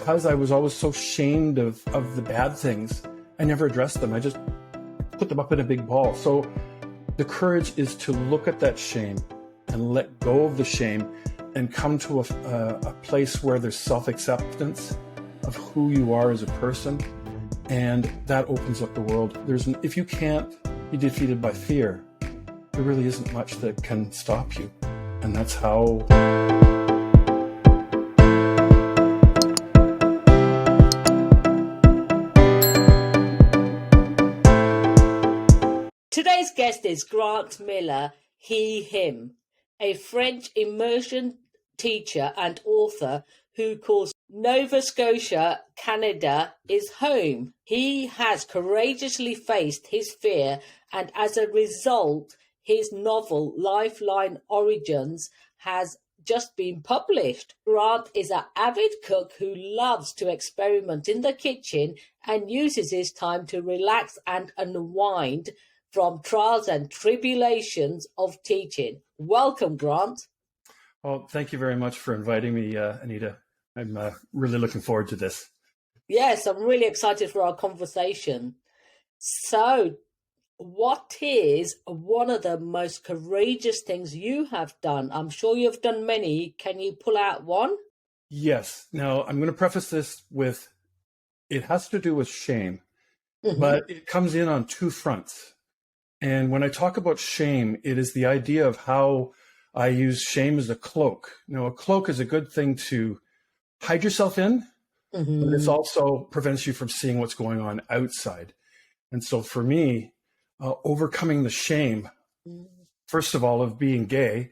because I was always so ashamed of the bad things, I never addressed them. I just put them up in a big ball. So the courage is to look at that shame and let go of the shame and come to a place where there's self-acceptance of who you are as a person. And that opens up the world. If you can't be defeated by fear, there really isn't much that can stop you. And that's how... Today's guest is Grant Miller, him, a French immersion teacher and author who calls Nova Scotia, Canada, his home. He has courageously faced his fear, and as a result, his novel Lifeline Origins has just been published. Grant is an avid cook who loves to experiment in the kitchen and uses his time to relax and unwind from trials and tribulations of teaching. Welcome, Grant. Well, thank you very much for inviting me, Anita. I'm really looking forward to this. Yes, I'm really excited for our conversation. So, what is one of the most courageous things you have done? I'm sure you've done many. Can you pull out one? Yes. Now, I'm going to preface this with, it has to do with shame, Mm-hmm. but it comes in on two fronts. And when I talk about shame, it is the idea of how I use shame as a cloak. Now, a cloak is a good thing to hide yourself in, Mm-hmm. but it also prevents you from seeing what's going on outside. And so for me, overcoming the shame, first of all, of being gay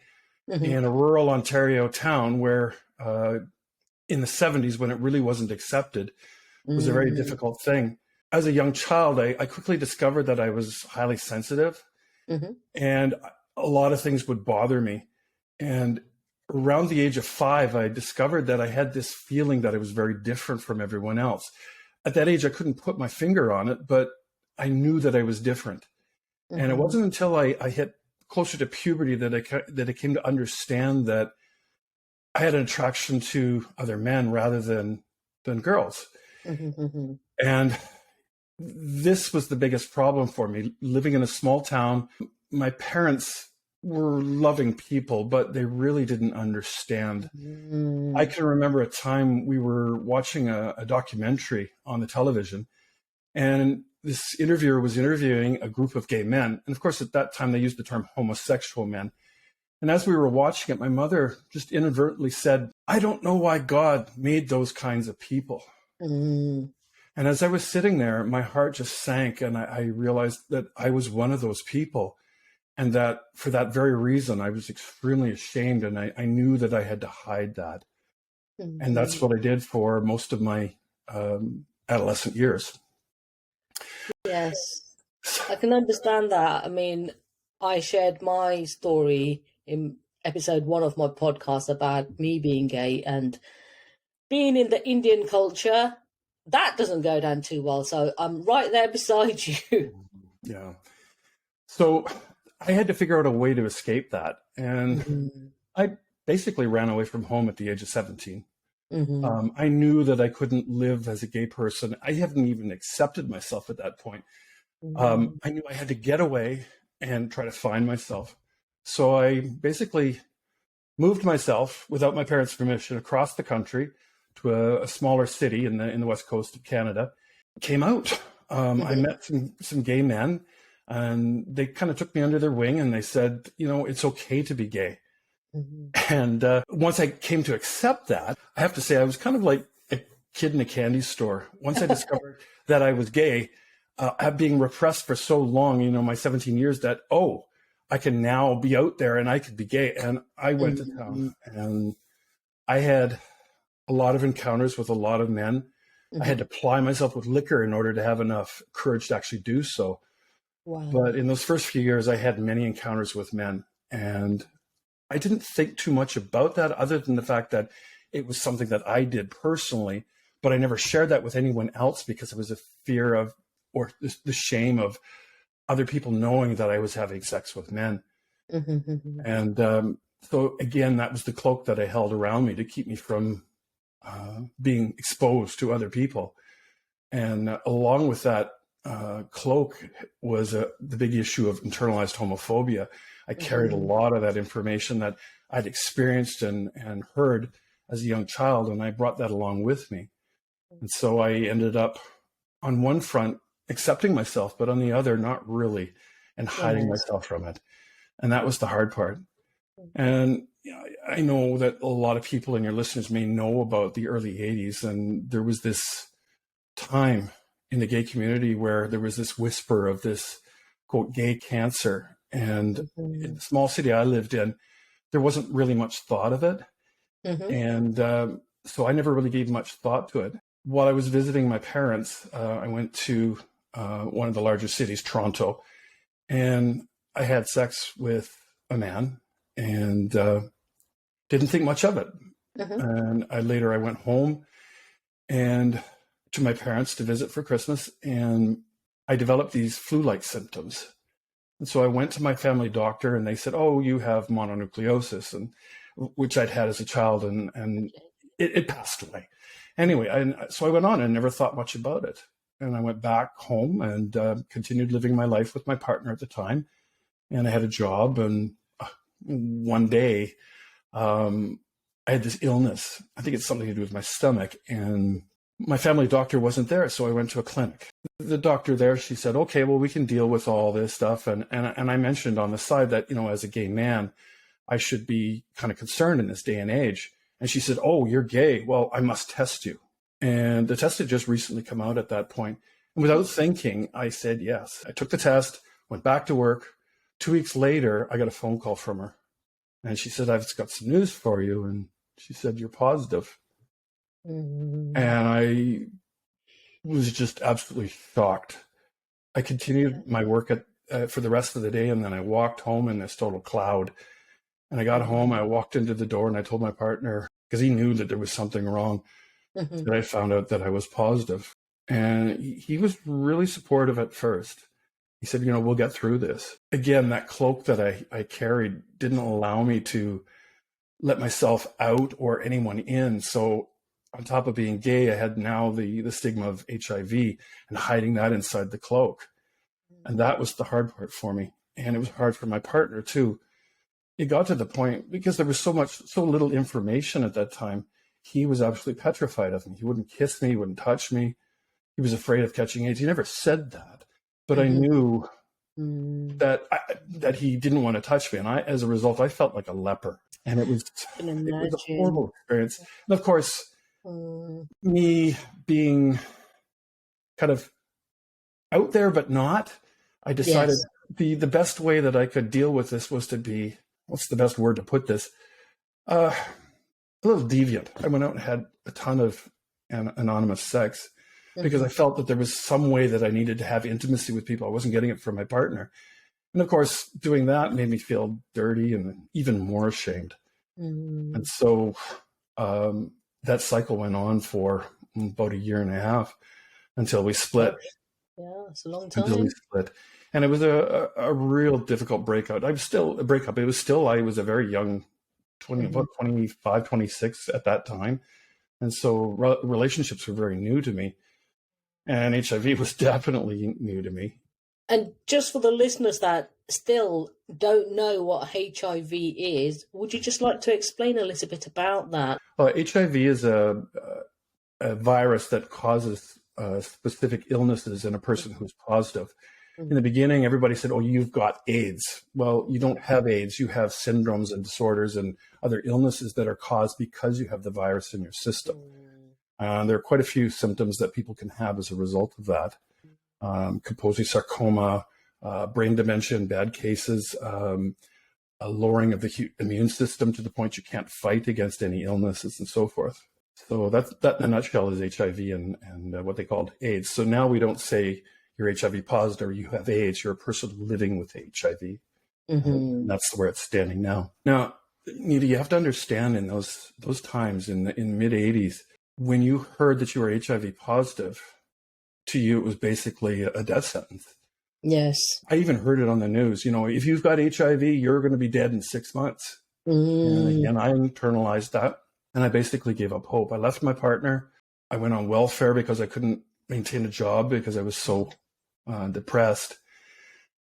Mm-hmm. in a rural Ontario town where in the 70s, when it really wasn't accepted, was a very difficult thing. As a young child, I quickly discovered that I was highly sensitive, Mm-hmm. and a lot of things would bother me. And around the age of 5, I discovered that I had this feeling that I was very different from everyone else. At that age, I couldn't put my finger on it, but I knew that I was different. Mm-hmm. And it wasn't until I hit closer to puberty that I came to understand that I had an attraction to other men rather than girls. Mm-hmm. And this was the biggest problem for me. Living in a small town, my parents were loving people, but they really didn't understand. I can remember a time we were watching a documentary on the television, and this interviewer was interviewing a group of gay men. And of course, at that time, they used the term homosexual men. And as we were watching it, my mother just inadvertently said, "I don't know why God made those kinds of people." Mm-hmm. And as I was sitting there, my heart just sank, and I realized that I was one of those people, and that for that very reason, I was extremely ashamed, and I knew that I had to hide that. Mm-hmm. And that's what I did for most of my adolescent years. Yes, I can understand that. I mean, I shared my story in episode 1 of my podcast about me being gay and being in the Indian culture. That doesn't go down too well. So I'm right there beside you. Yeah. So I had to figure out a way to escape that. And Mm-hmm. I basically ran away from home at the age of 17. Mm-hmm. I knew that I couldn't live as a gay person. I haven't even accepted myself at that point. I knew I had to get away and try to find myself. So I basically moved myself without my parents' permission across the country to a smaller city in the west coast of Canada. Came out. I met some gay men, and they kind of took me under their wing, and they said, it's okay to be gay. Mm-hmm. And once I came to accept that, I have to say I was kind of like a kid in a candy store. Once I discovered that I was gay, being repressed for so long, my 17 years, that, I can now be out there and I could be gay. And I went to town, and I had a lot of encounters with a lot of men. Mm-hmm. I had to ply myself with liquor in order to have enough courage to actually do so. Wow. But in those first few years, I had many encounters with men, and I didn't think too much about that other than the fact that it was something that I did personally, but I never shared that with anyone else because it was a fear of, or the shame of other people knowing that I was having sex with men. Mm-hmm. And so again, that was the cloak that I held around me to keep me from being exposed to other people. And along with that cloak was the big issue of internalized homophobia. I carried a lot of that information that I'd experienced and heard as a young child, and I brought that along with me. And so I ended up on one front accepting myself, but on the other, not really, and hiding myself from it. And that was the hard part. And I know that a lot of people and your listeners may know about the early 80s, and there was this time in the gay community where there was this whisper of this, quote, gay cancer. And in the small city I lived in, there wasn't really much thought of it. And so I never really gave much thought to it. While I was visiting my parents, I went to one of the larger cities, Toronto, and I had sex with a man and didn't think much of it. And later I went home and to my parents to visit for Christmas, and I developed these flu-like symptoms. And so I went to my family doctor, and they said, "Oh, you have mononucleosis," and which I'd had as a child, and it passed away. Anyway, so I went on and never thought much about it. And I went back home and continued living my life with my partner at the time. And I had a job, and one day I had this illness. I think it's something to do with my stomach, and my family doctor wasn't there, so I went to a clinic. The doctor there, she said, "Okay, well, we can deal with all this stuff." And I mentioned on the side that, as a gay man, I should be kind of concerned in this day and age. And she said, "Oh, you're gay. Well, I must test you." And the test had just recently come out at that point. And without thinking, I said yes. I took the test, went back to work. 2 weeks later, I got a phone call from her. And she said, "I've got some news for you." And she said, "You're positive." And I was just absolutely shocked. I continued my work for the rest of the day, and then I walked home in this total cloud. And I got home, I walked into the door, and I told my partner, because he knew that there was something wrong, that I found out that I was positive. And he was really supportive at first. He said, "We'll get through this." Again, that cloak that I carried didn't allow me to let myself out or anyone in. So on top of being gay, I had now the stigma of HIV and hiding that inside the cloak. And that was the hard part for me. And it was hard for my partner too. It got to the point, because there was so little information at that time, he was absolutely petrified of me. He wouldn't kiss me, he wouldn't touch me. He was afraid of catching AIDS. He never said that, but I knew that he didn't want to touch me. And as a result, I felt like a leper. And it was a horrible experience. And of course, me being kind of out there, but not, I decided the best way that I could deal with this was to be, what's the best word to put this? A little deviant. I went out and had a ton of anonymous sex because I felt that there was some way that I needed to have intimacy with people. I wasn't getting it from my partner. And of course, doing that made me feel dirty and even more ashamed. And so that cycle went on for about 1.5 years until we split. Yeah, it's a long time. Until we split. And it was a real difficult breakup. It was still I was a very young, about 25, 26 at that time. And so relationships were very new to me. And HIV was definitely new to me. And just for the listeners that still don't know what HIV is, would you just like to explain a little bit about that? HIV is a virus that causes specific illnesses in a person who's positive. In the beginning, everybody said, "Oh, you've got AIDS." Well, you don't have AIDS. You have syndromes and disorders and other illnesses that are caused because you have the virus in your system. There are quite a few symptoms that people can have as a result of that. Kaposi sarcoma, brain dementia in bad cases, a lowering of the immune system to the point you can't fight against any illnesses and so forth. So that in a nutshell is HIV and what they called AIDS. So now we don't say you're HIV positive or you have AIDS, you're a person living with HIV. And that's where it's standing now. Now, Anita, you have to understand in those times in mid 80s, when you heard that you were HIV positive, to you, it was basically a death sentence. Yes. I even heard it on the news. If you've got HIV, you're going to be dead in 6 months. And again, I internalized that. And I basically gave up hope. I left my partner. I went on welfare because I couldn't maintain a job because I was so depressed.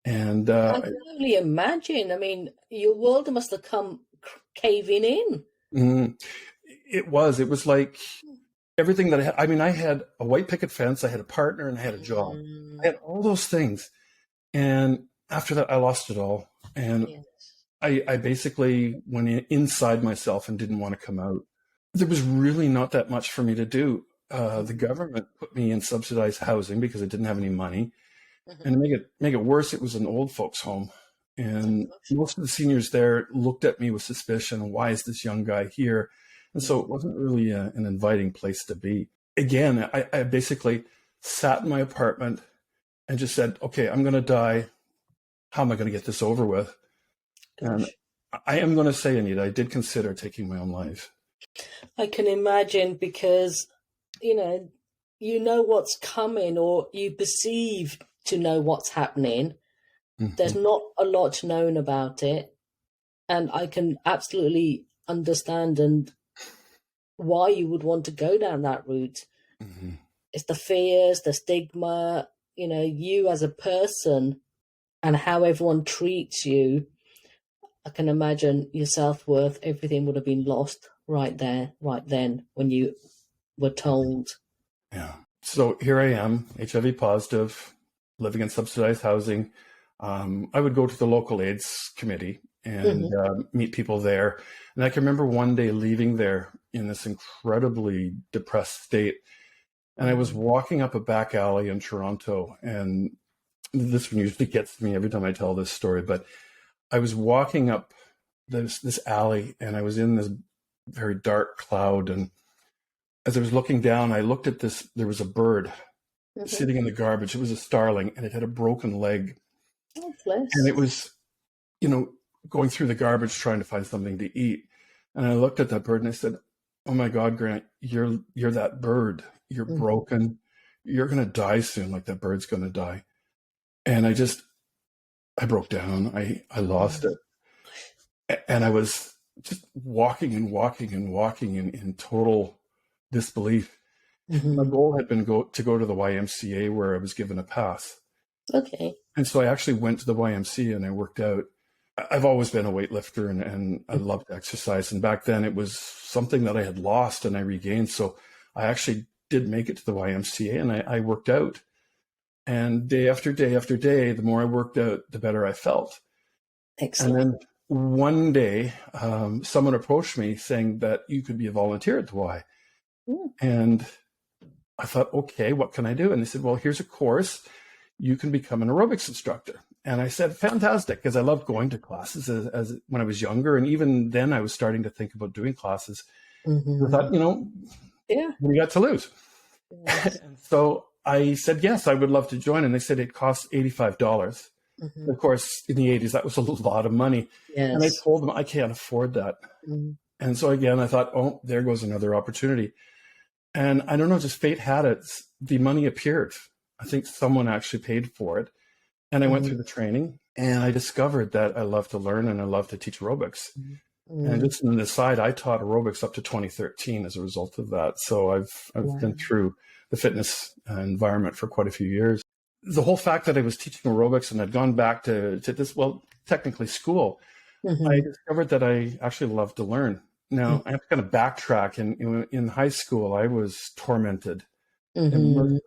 And I can only imagine. I mean, your world must have come caving in. It was like everything that I had. I mean, I had a white picket fence, I had a partner, and I had a job. I had all those things. And after that, I lost it all. And Yes. I basically went inside myself and didn't want to come out. There was really not that much for me to do. The government put me in subsidized housing because I didn't have any money. And to make it worse, it was an old folks' home. And most of the seniors there looked at me with suspicion. Why is this young guy here? And so it wasn't really an inviting place to be. Again, I basically sat in my apartment and just said, okay, I'm going to die. How am I going to get this over with? Gosh. And I am going to say, Anita, I did consider taking my own life. I can imagine because, you know what's coming, or you perceive to know what's happening. Mm-hmm. There's not a lot known about it. And I can absolutely understand and why you would want to go down that route. Mm-hmm. It's the fears, the stigma, you as a person and how everyone treats you. I can imagine your self-worth, everything would have been lost right there, right then, when you were told. Yeah. So here I am, HIV positive, living in subsidized housing. I would go to the local AIDS committee and meet people there. And I can remember one day leaving there in this incredibly depressed state. And I was walking up a back alley in Toronto, and this one usually gets me every time I tell this story, but I was walking up this alley and I was in this very dark cloud. And as I was looking down, I looked at this, there was a bird sitting in the garbage. It was a starling and it had a broken leg. Oh, bless. And it was, going through the garbage trying to find something to eat. And I looked at that bird and I said, oh my God, Grant, you're that bird. You're broken. You're going to die soon, like that bird's going to die. And I broke down. I lost it. And I was just walking in total disbelief. My goal had been to go to the YMCA, where I was given a pass. Okay. And so I actually went to the YMCA and I worked out. I've always been a weightlifter and I loved exercise. And back then it was something that I had lost and I regained. So I actually did make it to the YMCA and I worked out. And day after day after day, the more I worked out, the better I felt. Excellent. And then one day, someone approached me saying that you could be a volunteer at the Y. And I thought, okay, what can I do? And they said, well, here's a course. You can become an aerobics instructor. And I said, fantastic, because I loved going to classes as when I was younger. And even then I was starting to think about doing classes. I thought, what do you got to lose? Yes. And so I said, yes, I would love to join. And they said it costs $85. Of course, in the 80s, that was a lot of money. Yes. And I told them I can't afford that. And so again, I thought, oh, there goes another opportunity. And I don't know, just fate had it. The money appeared. I think someone actually paid for it. And I went through the training and I discovered that I love to learn and I love to teach aerobics. And just on the side, I taught aerobics up to 2013 as a result of that. So I've been through the fitness environment for quite a few years. The whole fact that I was teaching aerobics and I'd gone back to this, well, technically school, I discovered that I actually love to learn. Now, I have to kind of backtrack. In high school, I was tormented in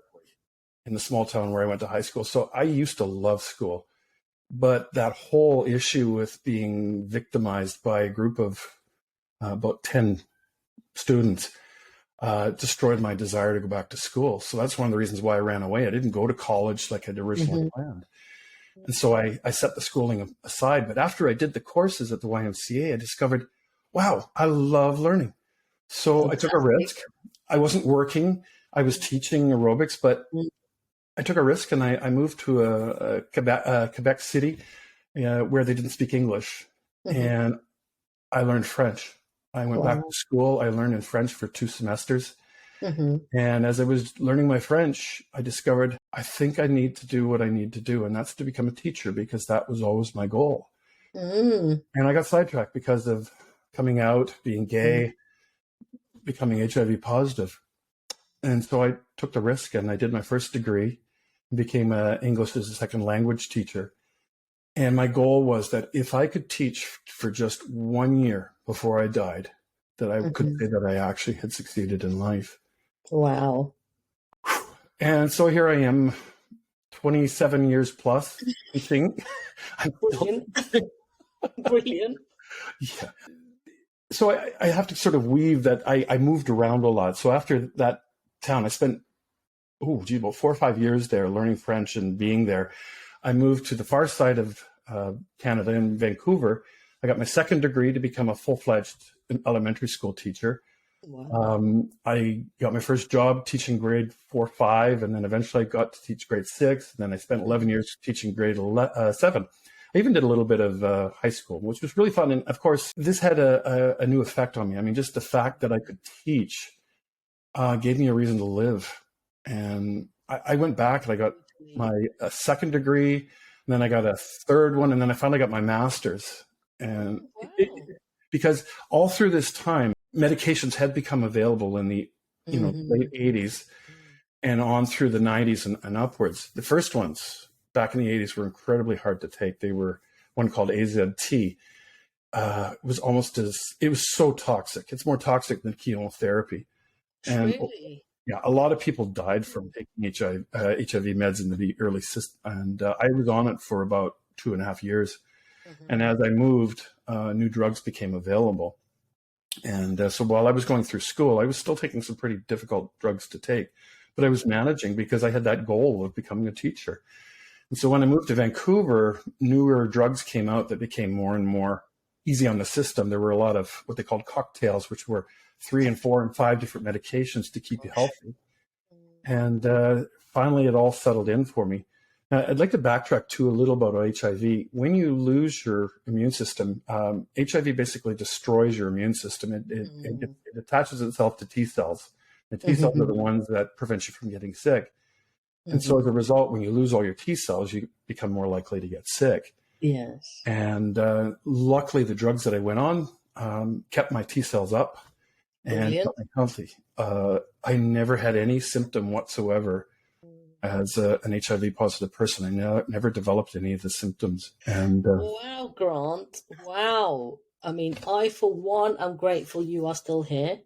the small town where I went to high school. So I used to love school. But that whole issue with being victimized by a group of about 10 students destroyed my desire to go back to school. So that's one of the reasons why I ran away. I didn't go to college like I'd originally planned. And so I set the schooling aside. But after I did the courses at the YMCA, I discovered, wow, I love learning. So I took a risk. I wasn't working. I was teaching aerobics, but I took a risk and I moved to a Quebec city where they didn't speak English. And I learned French. I went back to school. I learned in French for 2 semesters. And as I was learning my French, I discovered I think I need to do what I need to do. And that's to become a teacher, because that was always my goal. And I got sidetracked because of coming out, being gay, becoming HIV positive. And so I took the risk and I did my first degree, became an English as a second language teacher. And my goal was that if I could teach for just 1 year before I died, that I could say that I actually had succeeded in life. Wow. And so here I am, 27 years plus teaching. Brilliant. Brilliant. Yeah. So I have to sort of weave that I moved around a lot. So after that town, I spent, about 4 or 5 years there learning French and being there. I moved to the far side of Canada in Vancouver. I got my second degree to become a full-fledged elementary school teacher. Wow. I got my first job teaching grade 4, 5, and then eventually I got to teach grade 6. And then I spent 11 years teaching grade 7. I even did a little bit of high school, which was really fun. And of course, this had a new effect on me. I mean, just the fact that I could teach gave me a reason to live. And I went back and I got my second degree, and then I got a third one, and then I finally got my master's. And because all through this time, medications had become available in the late 80s and on through the 90s and upwards. The first ones back in the 80s were incredibly hard to take. They were one called AZT. It was so toxic. It's more toxic than chemotherapy. And Really? yeah, a lot of people died from taking HIV meds in the early system. And I was on it for about 2.5 years. And as I moved, new drugs became available. And so while I was going through school, I was still taking some pretty difficult drugs to take, but I was managing because I had that goal of becoming a teacher. And so when I moved to Vancouver, newer drugs came out that became more and more easy on the system. There were a lot of what they called cocktails, which were 3 and 4 and 5 different medications to keep you healthy. And finally, it all settled in for me. I'd like to backtrack too a little about HIV. When you lose your immune system, HIV basically destroys your immune system. It attaches itself to T cells. And T cells are the ones that prevent you from getting sick. And so as a result, when you lose all your T cells, you become more likely to get sick. Yes. And luckily, the drugs that I went on kept my T cells up and kept me healthy. I never had any symptom whatsoever as an HIV positive person. I never developed any of the symptoms. And wow, Grant. Wow. I mean, I, for one, am grateful you are still here.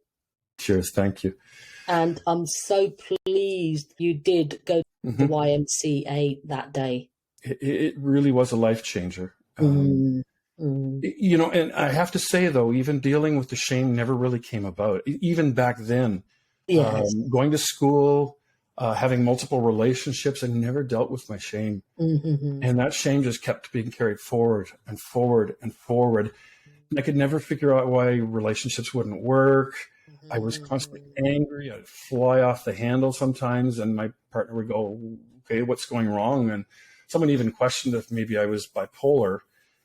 Cheers. Thank you. And I'm so pleased you did go to the YMCA that day. It really was a life changer. And I have to say, though, even dealing with the shame never really came about. Even back then, going to school, having multiple relationships, I never dealt with my shame. And that shame just kept being carried forward and forward and forward. And I could never figure out why relationships wouldn't work. I was constantly angry. I'd fly off the handle sometimes, and my partner would go, okay, what's going wrong? And someone even questioned if maybe I was bipolar.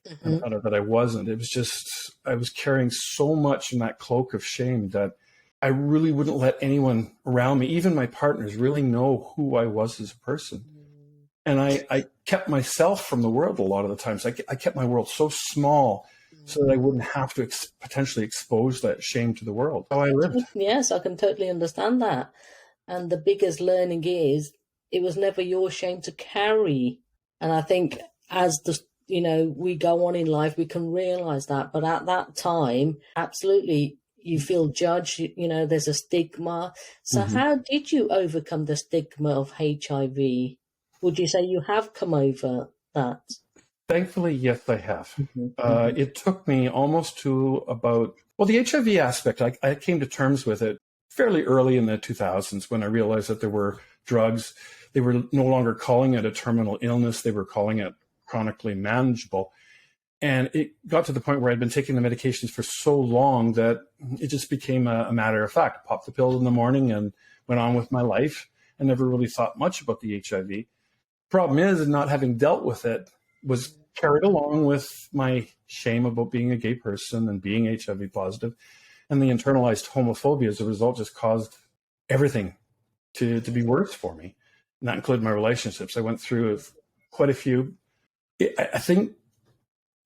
And I found out that I wasn't. It was just, I was carrying so much in that cloak of shame that I really wouldn't let anyone around me, even my partners, really know who I was as a person. And I kept myself from the world a lot of the times. I kept my world so small so that I wouldn't have to potentially expose that shame to the world. How I lived. Yes, I can totally understand that. And the biggest learning is it was never your shame to carry. And I think as we go on in life, we can realize that. But at that time, absolutely, you feel judged, there's a stigma. So how did you overcome the stigma of HIV? Would you say you have come over that? Thankfully, yes, I have. It took me almost to about, the HIV aspect, I came to terms with it fairly early in the 2000s when I realized that there were drugs. They were no longer calling it a terminal illness. They were calling it chronically manageable. And it got to the point where I'd been taking the medications for so long that it just became a matter of fact. Popped the pill in the morning and went on with my life. I never really thought much about the HIV. Problem is, not having dealt with it was carried along with my shame about being a gay person and being HIV positive. And the internalized homophobia as a result just caused everything to be worse for me. And that included my relationships. I went through quite a few. I think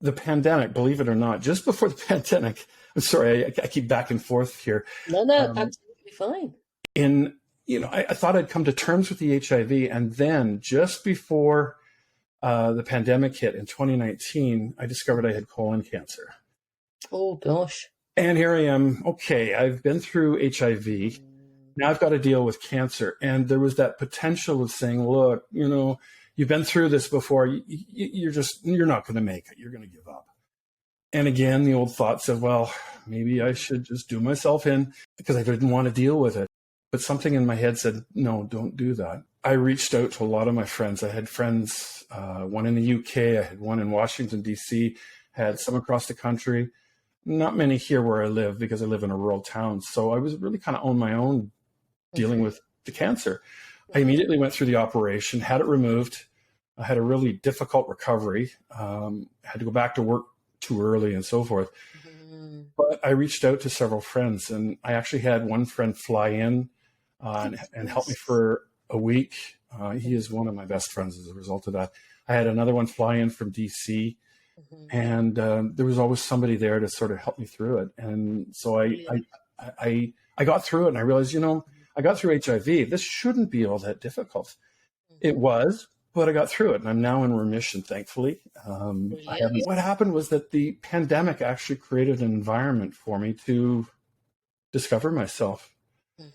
the pandemic, believe it or not, just before the pandemic, sorry, I keep back and forth here. No, Um, absolutely fine. I thought I'd come to terms with the HIV, and then just before the pandemic hit in 2019, I discovered I had colon cancer. Oh, gosh. And here I am. Okay, I've been through HIV. Now I've got to deal with cancer. And there was that potential of saying, look, you've been through this before. You're not going to make it. You're going to give up. And again, the old thought said, well, maybe I should just do myself in because I didn't want to deal with it. But something in my head said, no, don't do that. I reached out to a lot of my friends. I had friends, one in the UK, I had one in Washington, D.C., had some across the country. Not many here where I live because I live in a rural town. So I was really kind of on my own dealing with the cancer. I immediately went through the operation, had it removed. I had a really difficult recovery, had to go back to work too early and so forth. But I reached out to several friends, and I actually had one friend fly in and help me for a week. He is one of my best friends as a result of that. I had another one fly in from DC, and there was always somebody there to sort of help me through it. And so I got through it, and I realized, I got through HIV. This shouldn't be all that difficult. It was, but I got through it, and I'm now in remission, thankfully. What happened was that the pandemic actually created an environment for me to discover myself.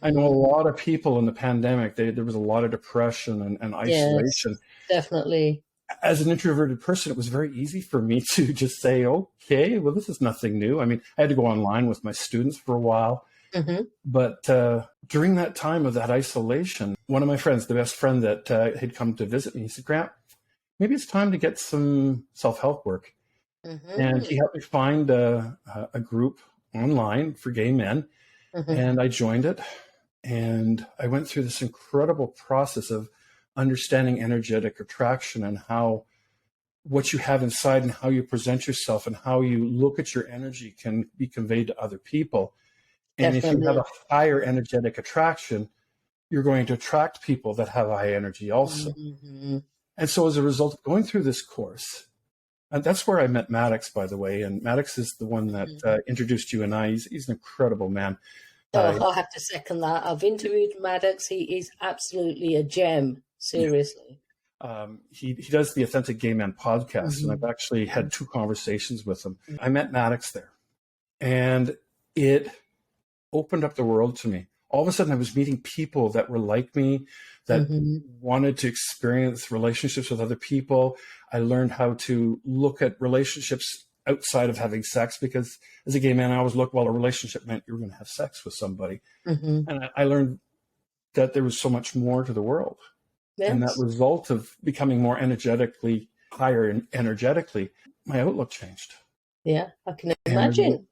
I know a lot of people in the pandemic, there was a lot of depression and isolation. Yes, definitely. As an introverted person, it was very easy for me to just say, okay, well, this is nothing new. I mean, I had to go online with my students for a while. But during that time of that isolation, one of my friends, the best friend that had come to visit me, he said, Grant, maybe it's time to get some self-help work. And he helped me find a group online for gay men. And I joined it. And I went through this incredible process of understanding energetic attraction and how what you have inside and how you present yourself and how you look at your energy can be conveyed to other people. And if you have a higher energetic attraction, you're going to attract people that have high energy also. And so as a result of going through this course, and that's where I met Maddox, by the way. And Maddox is the one that introduced you and I. He's an incredible man. I'll have to second that. I've interviewed Maddox. He is absolutely a gem. Seriously. He does the Authentic Gay Man podcast, and I've actually had 2 conversations with him. I met Maddox there, and it opened up the world to me. All of a sudden, I was meeting people that were like me, that wanted to experience relationships with other people. I learned how to look at relationships outside of having sex, because as a gay man, I always looked, well, a relationship meant you were going to have sex with somebody. And I learned that there was so much more to the world. Yes. And that result of becoming more energetically higher energetically, my outlook changed. Yeah, I can imagine.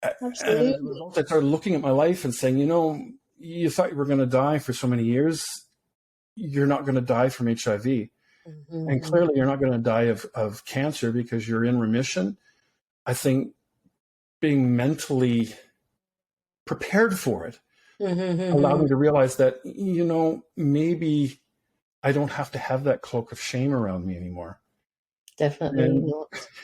Absolutely. And I started looking at my life and saying, you thought you were going to die for so many years. You're not going to die from HIV. And clearly you're not going to die of cancer because you're in remission. I think being mentally prepared for it allowed me to realize that, maybe I don't have to have that cloak of shame around me anymore. Definitely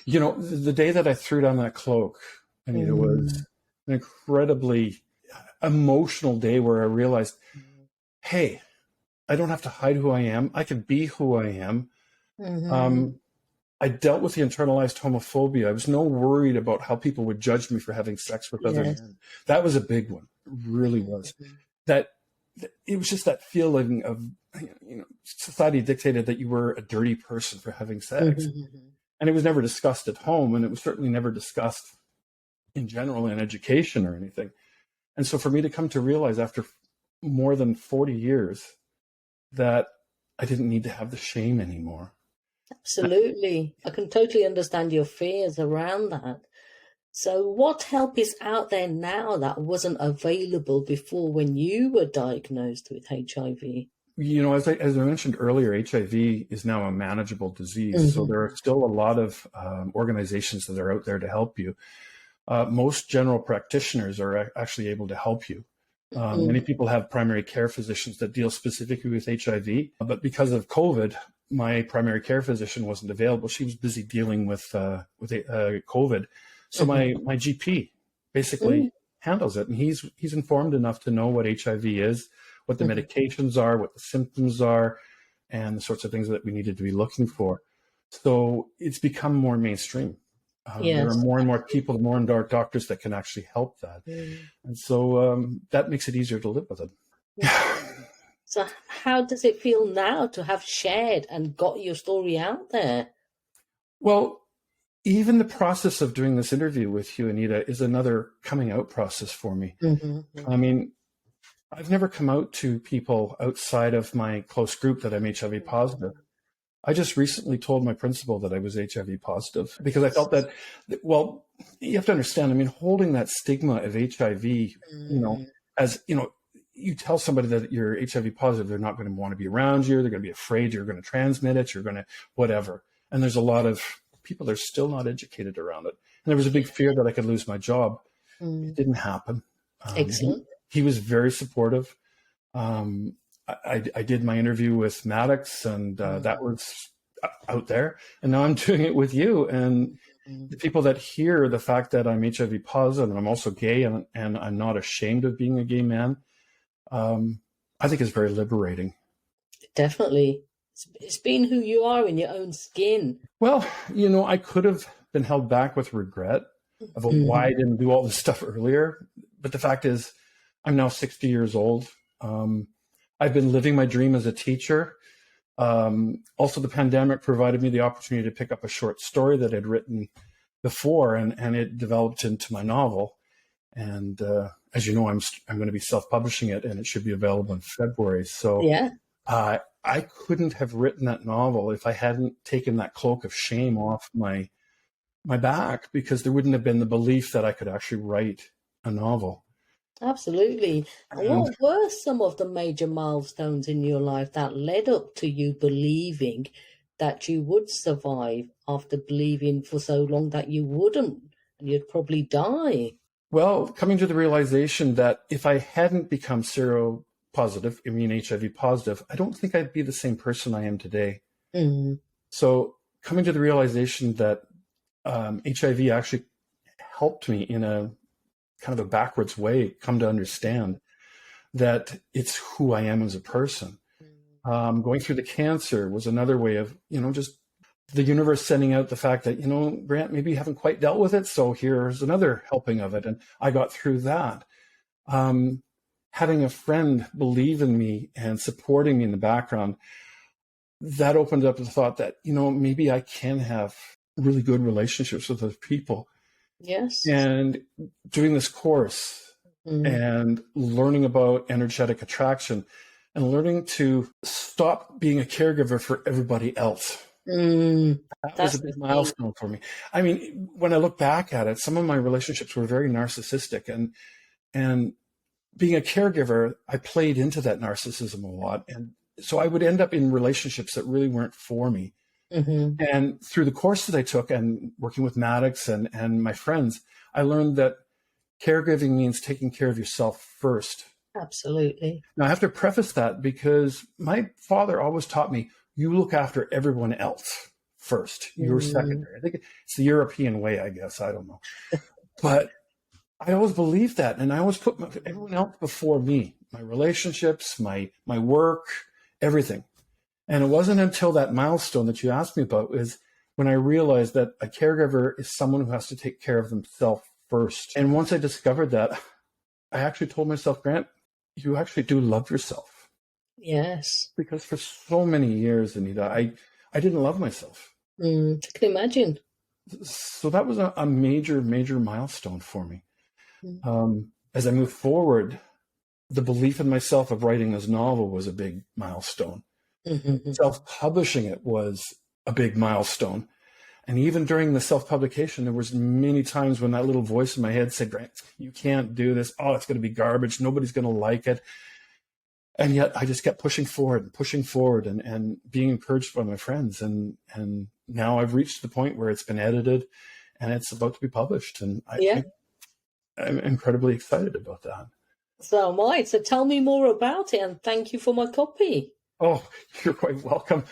not. The day that I threw down that cloak, Anita, was an incredibly emotional day where I realized, hey, I don't have to hide who I am. I can be who I am. I dealt with the internalized homophobia. I was no worried about how people would judge me for having sex with other men. That was a big one. It really was. That it was just that feeling of, society dictated that you were a dirty person for having sex. And it was never discussed at home, and it was certainly never discussed in general in education or anything. And so for me to come to realize after more than 40 years that I didn't need to have the shame anymore. Absolutely. I can totally understand your fears around that. So what help is out there now that wasn't available before when you were diagnosed with HIV? As I mentioned earlier, HIV is now a manageable disease. So there are still a lot of organizations that are out there to help you. Most general practitioners are actually able to help you. Many people have primary care physicians that deal specifically with HIV, but because of COVID, my primary care physician wasn't available. She was busy dealing with COVID. So my GP basically handles it. And he's informed enough to know what HIV is, what the medications are, what the symptoms are, and the sorts of things that we needed to be looking for. So it's become more mainstream. There are Yes. more and more people, more and more doctors that can actually help that. And so that makes it easier to live with it. So how does it feel now to have shared and got your story out there? Well, even the process of doing this interview with you, Anita, is another coming out process for me. I mean, I've never come out to people outside of my close group that I'm HIV positive. I just recently told my principal that I was HIV positive because I felt that, well, you have to understand, I mean, holding that stigma of HIV, as, you tell somebody that you're HIV positive, they're not going to want to be around you. They're going to be afraid you're going to transmit it. You're going to whatever. And there's a lot of people that are still not educated around it. And there was a big fear that I could lose my job. It didn't happen. Excellent. He was very supportive. I did my interview with Maddox, and that was out there. And now I'm doing it with you. And the people that hear the fact that I'm HIV positive and I'm also gay and I'm not ashamed of being a gay man, I think is very liberating. Definitely. It's being who you are in your own skin. Well, I could have been held back with regret about why I didn't do all this stuff earlier. But the fact is, I'm now 60 years old. I've been living my dream as a teacher. Also, the pandemic provided me the opportunity to pick up a short story that I'd written before, and it developed into my novel. And as you know, I'm going to be self-publishing it, and it should be available in February. So I couldn't have written that novel if I hadn't taken that cloak of shame off my back, because there wouldn't have been the belief that I could actually write a novel. Absolutely. And what were some of the major milestones in your life that led up to you believing that you would survive after believing for so long that you wouldn't and you'd probably die? Well, coming to the realization that if I hadn't become seropositive, HIV positive, I don't think I'd be the same person I am today. So coming to the realization that HIV actually helped me in a kind of a backwards way, come to understand that it's who I am as a person. Going through the cancer was another way of, just the universe sending out the fact that, Grant, maybe you haven't quite dealt with it, so here's another helping of it. And I got through that. Having a friend believe in me and supporting me in the background, that opened up the thought that, maybe I can have really good relationships with other people. Yes. And doing this course and learning about energetic attraction and learning to stop being a caregiver for everybody else. That was a big milestone for me. I mean, when I look back at it, some of my relationships were very narcissistic, and being a caregiver, I played into that narcissism a lot. And so I would end up in relationships that really weren't for me. And through the course that I took and working with Maddox and my friends, I learned that caregiving means taking care of yourself first. Absolutely. Now, I have to preface that because my father always taught me, you look after everyone else first. You're secondary. I think it's the European way, I guess. I don't know. But I always believed that. And I always put everyone else before me, my relationships, my work, everything. And it wasn't until that milestone that you asked me about is when I realized that a caregiver is someone who has to take care of themselves first. And once I discovered that, I actually told myself, Grant, you actually do love yourself. Yes. Because for so many years, Anita, I didn't love myself. I can imagine. So that was a major, major milestone for me. As I moved forward, the belief in myself of writing this novel was a big milestone. Self-publishing it was a big milestone. And even during the self-publication, there was many times when that little voice in my head said, Grant, you can't do this. Oh, it's going to be garbage. Nobody's going to like it. And yet I just kept pushing forward and being encouraged by my friends. And now I've reached the point where it's been edited and it's about to be published. And I'm incredibly excited about that. So am I. So tell me more about it, and thank you for my copy. Oh, you're quite welcome.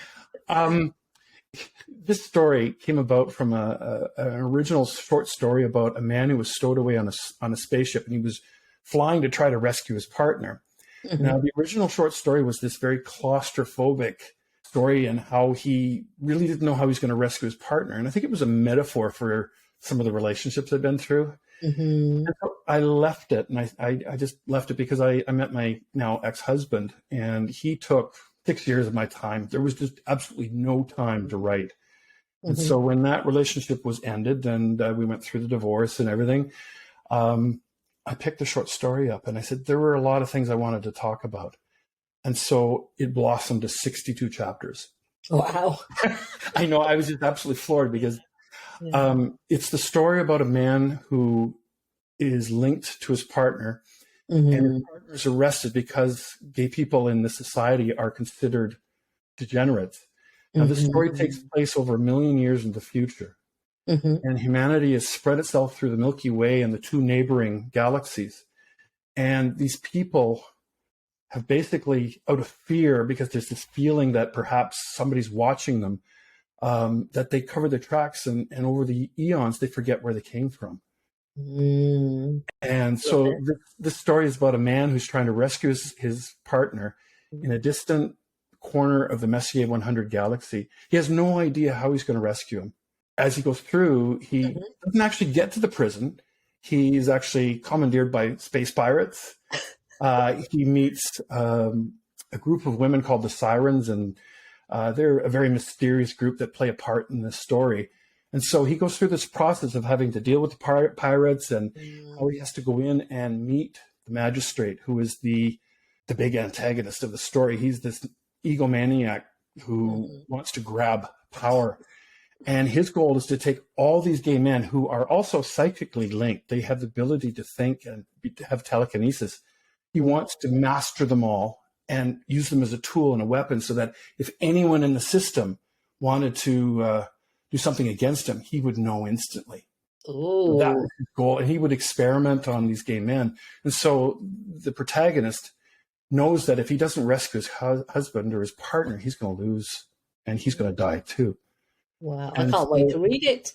this story came about from an original short story about a man who was stowed away on a spaceship, and he was flying to try to rescue his partner. Mm-hmm. Now, the original short story was this very claustrophobic story and how he really didn't know how he was going to rescue his partner. And I think it was a metaphor for some of the relationships I'd been through. Mm-hmm. And so I left it, and I just left it because I met my now ex-husband, and he took 6 years of my time. There was just absolutely no time to write. Mm-hmm. And so when that relationship was ended and we went through the divorce and everything, I picked the short story up and I said, there were a lot of things I wanted to talk about. And so it blossomed to 62 chapters. Wow. I know, I was just absolutely floored because it's the story about a man who is linked to his partner. Mm-hmm. And his partner is arrested because gay people in this society are considered degenerates. Now, mm-hmm. the story takes place over 1 million years in the future. Mm-hmm. And humanity has spread itself through the Milky Way and the 2 neighboring galaxies. And these people have basically, out of fear, because there's this feeling that perhaps somebody's watching them, that they cover their tracks, and over the eons, they forget where they came from. Mm. And so this story is about a man who's trying to rescue his partner in a distant corner of the Messier 100 galaxy. He has no idea how he's going to rescue him. As he goes through, he mm-hmm. doesn't actually get to the prison. He's actually commandeered by space pirates. He meets a group of women called the Sirens, and they're a very mysterious group that play a part in this story. And so he goes through this process of having to deal with the pirates and how he has to go in and meet the magistrate, who is the big antagonist of the story. He's this egomaniac who wants to grab power. And his goal is to take all these gay men who are also psychically linked. They have the ability to think and have telekinesis. He wants to master them all and use them as a tool and a weapon so that if anyone in the system wanted to do something against him, he would know instantly. So that was his goal. And he would experiment on these gay men. And so the protagonist knows that if he doesn't rescue his husband or his partner, he's going to lose and he's going to die too. Wow, I can't wait to read it.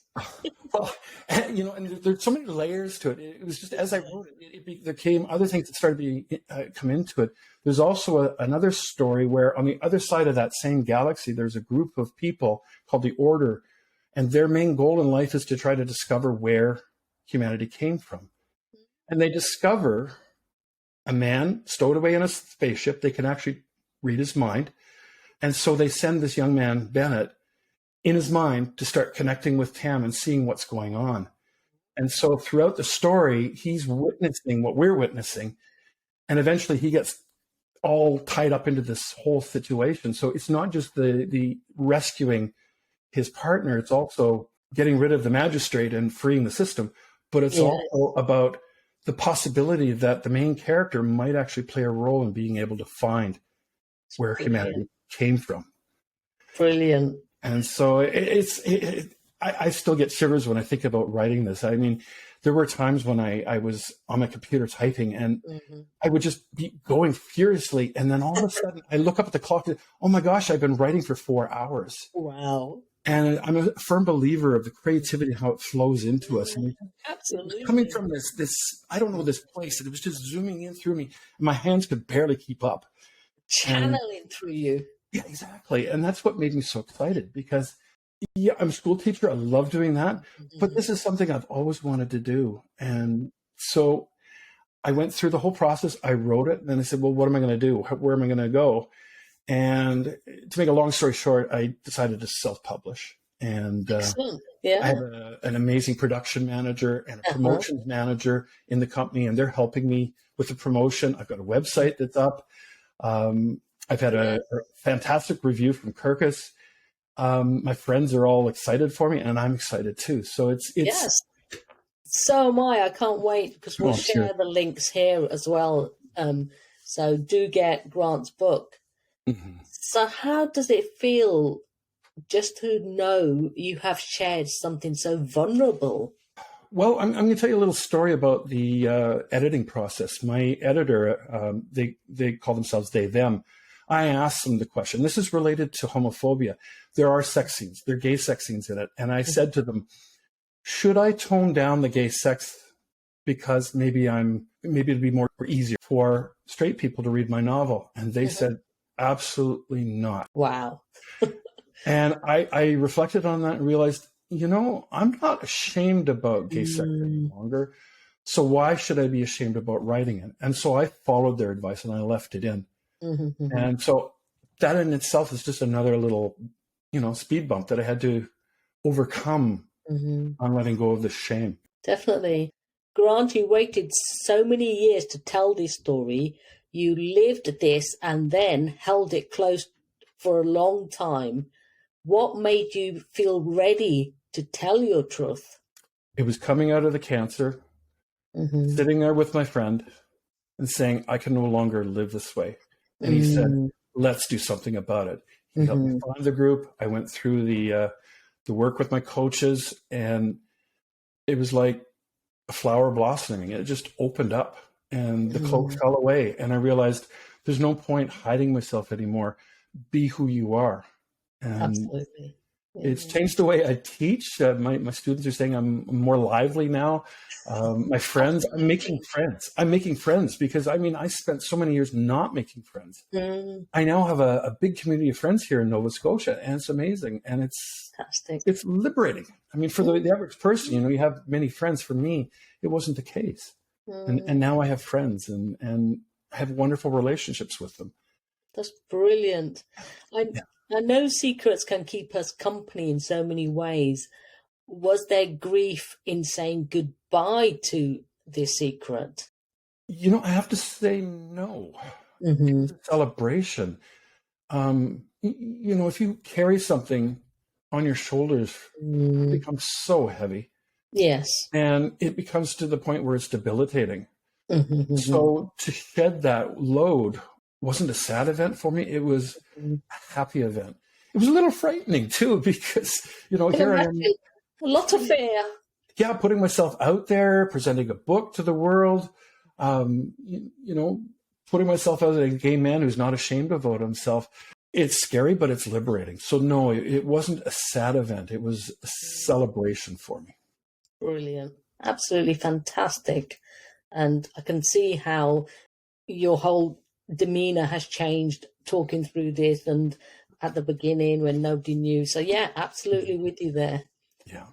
Well, and there's so many layers to it. It was just, as I wrote it, there came other things that started to come into it. There's also another story where on the other side of that same galaxy, there's a group of people called the Order, and their main goal in life is to try to discover where humanity came from. And they discover a man stowed away in a spaceship. They can actually read his mind. And so they send this young man, Bennett, in his mind to start connecting with Tam and seeing what's going on. And so throughout the story, he's witnessing what we're witnessing. And eventually he gets all tied up into this whole situation. So it's not just the rescuing his partner, it's also getting rid of the magistrate and freeing the system. But it's also about the possibility that the main character might actually play a role in being able to find where humanity came from. Brilliant. And so I still get shivers when I think about writing this. I mean, there were times when I was on my computer typing and I would just be going furiously. And then all of a sudden I look up at the clock and, oh my gosh, I've been writing for 4 hours. Wow. And I'm a firm believer of the creativity, how it flows into us. And absolutely. Coming from this, I don't know, this place, and it was just zooming in through me. And my hands could barely keep up. Channeling through you. Yeah, exactly. And that's what made me so excited because, I'm a school teacher. I love doing that. But this is something I've always wanted to do. And so I went through the whole process. I wrote it. And then I said, well, what am I going to do? Where am I going to go? And to make a long story short, I decided to self-publish. And I have an amazing production manager and a promotions manager in the company, and they're helping me with the promotion. I've got a website that's up. I've had a fantastic review from Kirkus. My friends are all excited for me, and I'm excited too. So it's yes. So am I. I can't wait because we'll share the links here as well. So do get Grant's book. Mm-hmm. So how does it feel just to know you have shared something so vulnerable? Well, I'm going to tell you a little story about the editing process. My editor, they call themselves they, them. I asked them the question. This is related to homophobia. There are sex scenes. There are gay sex scenes in it. And I said to them, should I tone down the gay sex because maybe it'd be more easier for straight people to read my novel? And they said, absolutely not. Wow. And I reflected on that and realized, I'm not ashamed about gay sex any longer. So why should I be ashamed about writing it? And so I followed their advice and I left it in. And so that in itself is just another little, speed bump that I had to overcome on letting go of the shame. Definitely. Grant, you waited so many years to tell this story. You lived this and then held it close for a long time. What made you feel ready to tell your truth? It was coming out of the cancer, sitting there with my friend and saying, I can no longer live this way. And he said, let's do something about it. He helped me find the group. I went through the work with my coaches, and it was like a flower blossoming. It just opened up and the cloak fell away. And I realized there's no point hiding myself anymore. Be who you are. And absolutely. It's changed the way I teach. My students are saying I'm more lively now. My friends, I'm making friends because I spent so many years not making friends. I now have a big community of friends here in Nova Scotia, and it's amazing. And it's fantastic. It's liberating. For the average person, you have many friends. For me, it wasn't the case. And now I have friends and I have wonderful relationships with them. That's brilliant. I know secrets can keep us company in so many ways. Was there grief in saying goodbye to this secret? I have to say no. It's a celebration. If you carry something on your shoulders, it becomes so heavy. Yes. And it becomes to the point where it's debilitating. So to shed that load wasn't a sad event for me. It was a happy event. It was a little frightening too, because, here I am. A lot of fear. Yeah, putting myself out there, presenting a book to the world, putting myself out as a gay man who's not ashamed about himself. It's scary, but it's liberating. So no, it wasn't a sad event. It was a celebration for me. Brilliant. Absolutely fantastic. And I can see how your whole demeanor has changed talking through this and at the beginning when nobody knew. So yeah, absolutely with you there. Yeah.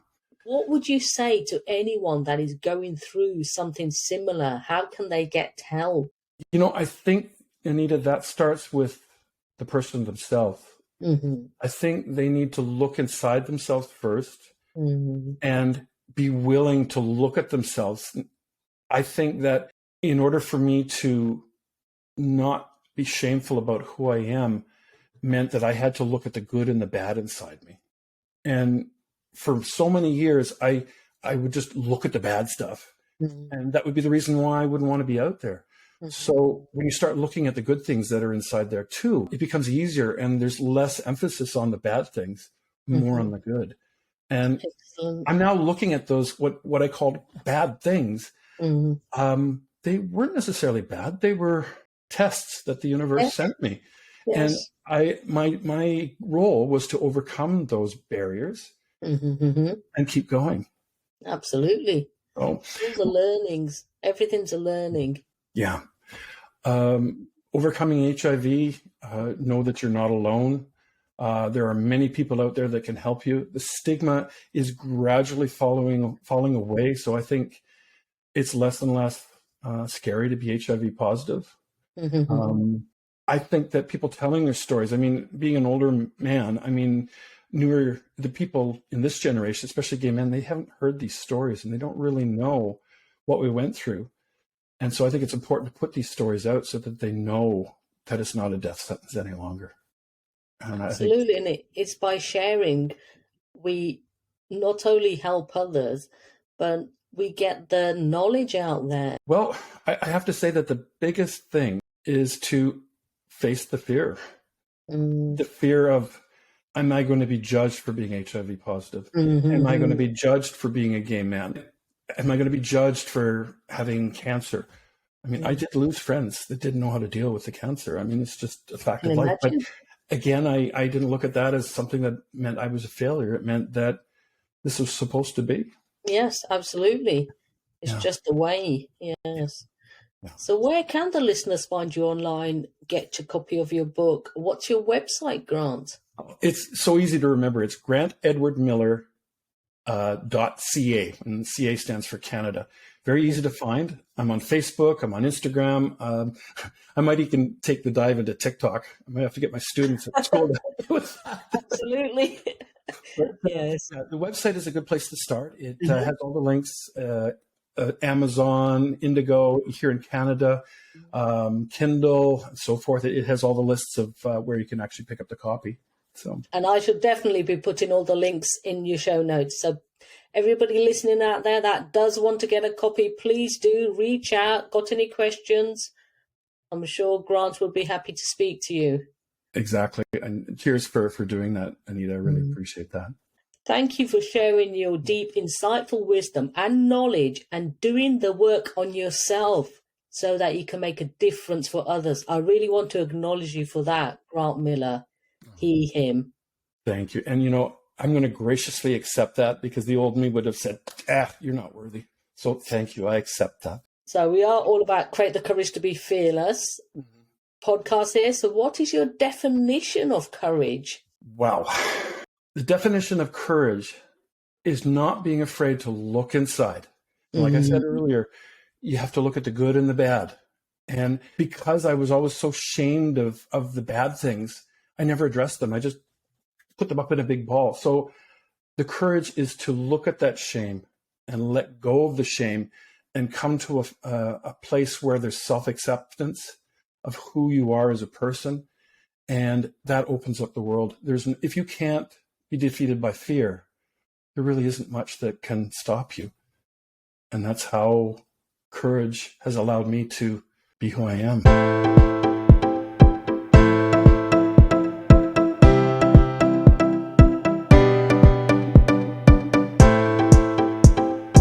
What would you say to anyone that is going through something similar? How can they get help? I think, Anita, that starts with the person themselves. I think they need to look inside themselves first and be willing to look at themselves. I think that in order for me to not be shameful about who I am meant that I had to look at the good and the bad inside me. And for so many years, I would just look at the bad stuff. And that would be the reason why I wouldn't want to be out there. So when you start looking at the good things that are inside there too, it becomes easier and there's less emphasis on the bad things, more on the good. And I'm now looking at those, what I called bad things. They weren't necessarily bad. They were tests that the universe sent me. And my role was to overcome those barriers and keep going. Absolutely. Oh, all the learnings, everything's a learning. Yeah. Overcoming HIV, know that you're not alone. There are many people out there that can help you. The stigma is gradually falling away. So I think it's less and less scary to be HIV positive. I think that people telling their stories, being an older man, newer, the people in this generation, especially gay men, they haven't heard these stories and they don't really know what we went through. And so I think it's important to put these stories out so that they know that it's not a death sentence any longer. And absolutely. And it's by sharing, we not only help others, but we get the knowledge out there. Well, I have to say that the biggest thing is to face the fear. The fear of, am I going to be judged for being HIV positive? Am I going to be judged for being a gay man? Am I going to be judged for having cancer? I mean, I did lose friends that didn't know how to deal with the cancer. I mean, it's just a fact Can of life. But imagine. again, I didn't look at that as something that meant I was a failure. It meant that this was supposed to be. Yes, absolutely. It's Yeah. just the way. Yes. Yeah. So where can the listeners find you online, get a copy of your book? What's your website, Grant? It's so easy to remember. It's grantedwardmiller.ca, and CA stands for Canada. Very easy to find. I'm on Facebook. I'm on Instagram. I might even take the dive into TikTok. I might have to get my students at school to do that. Absolutely. But, Yes. the website is a good place to start. It has all the links, Amazon, Indigo here in Canada, Kindle, and so forth. It has all the lists of where you can actually pick up the copy. So, And I should definitely be putting all the links in your show notes. So everybody listening out there that does want to get a copy, please do reach out. Got any questions? I'm sure Grant will be happy to speak to you. exactly. And cheers for doing that, Anita. I really appreciate that. Thank you for sharing your deep, insightful wisdom and knowledge and doing the work on yourself so that you can make a difference for others. I really want to acknowledge you for that, Grant Miller. He, him. Thank you. And, I'm going to graciously accept that, because the old me would have said, you're not worthy. So thank you. I accept that. So we are all about create the courage to be fearless. Podcast here. So what is your definition of courage? Wow. The definition of courage is not being afraid to look inside. Like I said earlier, you have to look at the good and the bad. And because I was always so ashamed of the bad things, I never addressed them. I just put them up in a big ball. So the courage is to look at that shame and let go of the shame and come to a place where there's self-acceptance of who you are as a person. And that opens up the world. If you can't be defeated by fear, there really isn't much that can stop you. And that's how courage has allowed me to be who I am.